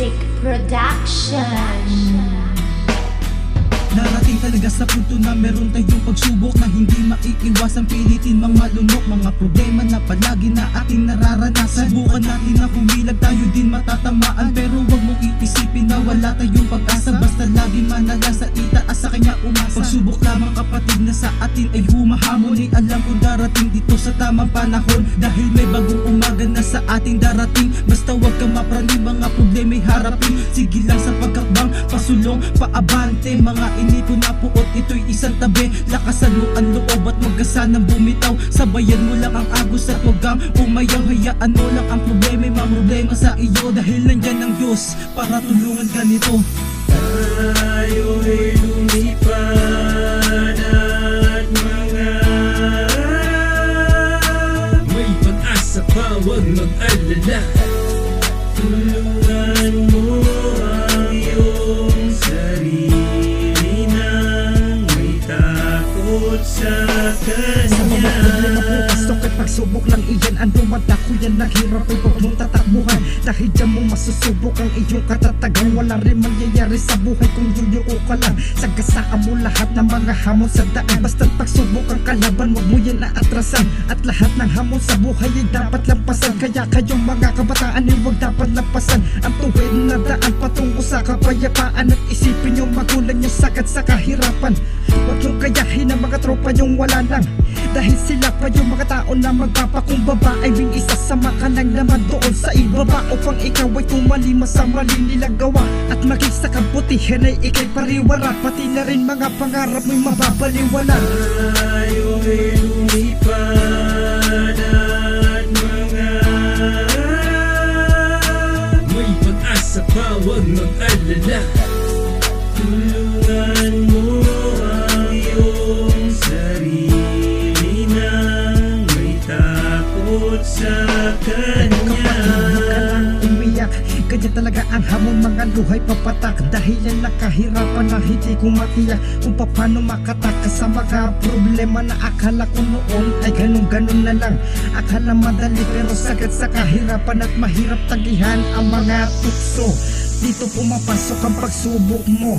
Music Production. Narating talaga sa punto na meron tayong pagsubok na hindi maiiwasan, pilitin mang malunok. Mga problema na palagi na ating nararanasan. Subukan natin na humilag, tayo din matatamaan. Pero wag mong iisipin na wala tayong pag-asa. Basta lagi manala sa itaas, sa kanya umasa. Pagsubok lamang kapatid na sa atin ay humahamon. Ay alam ko darating dito sa tamang panahon, dahil may bagong umaga na sa ating darating. Basta wag kang mapraning, mga problema'y harapin. Sige lang sa pagkakbang, pasulong, paabante. Mga inipon na puot, ito'y isang tabi. Lakasan mo ang loob at wag ka sanang bumitaw. Sabayan mo lang ang agos at wag kang umayaw. Hayaan mo lang ang problema'y mamroblema sa iyo, dahil nandyan ang Diyos para tulungan ka nito. Tayo'y lumipad at mangarap. May pag-asa pa, huwag mag-alala. Tulungan mo ang iyong sarili nang may takot sa Kanya. Sa mga problema po, pasok at pagsubok lang iyan. Ang dumadako yan, naghirap ay huwag mong tatakbuhan. Dahil dyan mo masusubok ang iyong katatagan. Wala rin mangyayari sa buhay kung yuyuo ka lang. Sagasaan mo lahat ng mga hamon sa daan. Basta't pagsubok ang kalaban, wag mo yan aatrasan. At lahat ng hamon sa buhay ay dapat lampasan. Kaya kayong mga kabataan ay wag dapat lampasan ang tuwid na daan patungo sa kapayapaan. At isipin yung magulang yung sagat sa kahirapan. Wag yung kayahin ng mga tropa yung wala lang, dahil sila pa yung mga tao na magpapakumbaba. Ay bin isa sa makanang naman doon sa ibaba, upang ikaw ay tumalima sa mali nilang gawa. At maging sa kabutihan ay ikay pariwara, pati na rin mga pangarap mo'y mababaliwala. Tayo'y lumipad at mangarap. May pag-asa pa, huwag mag-alala. Tulungan mo ang iyong sarili nang may takot sa Kanya. Umiyak, ganyan talaga ang hamon, mga luhay papatak. Dahil yan nakahirapan na hindi ko matiyak kung paano makatakas sa mga problema na akala ko noon ay ganun-ganun na lang. Akala madali pero sagad sa kahirapan, at mahirap tagihan ang mga tukso. Dito pumapasok ang pagsubok mo.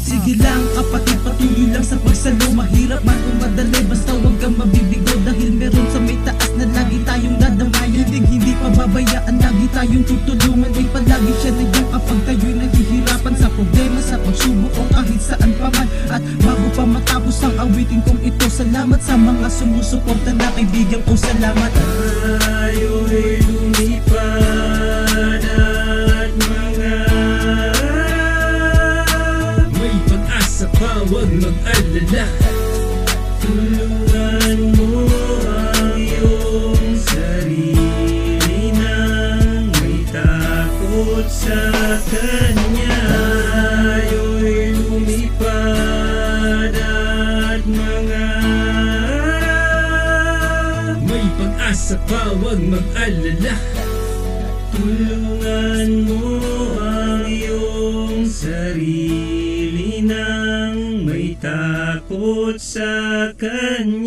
Sige lang kapatid, patuloy lang sa pagsalo. Mahirap man o madali, basta wag kang mabibigo. Dahil meron sa may taas na lagi tayong dadamayan. Hindi pababayaan, lagi tayong tutulungan. Ay palagi siya na yung kapag tayo'y nahihirapan sa problema, sa pagsubok o kahit saan pa man. At bago pa matapos ang awitin kong ito, salamat sa mga sumusuporta na kaibigan ko, salamat. Tayo'y lumipad at mangarap. May pag-asa pa, huwag mag-alala. Tulungan mo ang iyong sarili nang may takot sa Kanya. Tayo'y lumipad at mangarap. May pag-asa pa, huwag mag-alala. Tulungan mo ang iyong sarili nang may takot sa Kanya.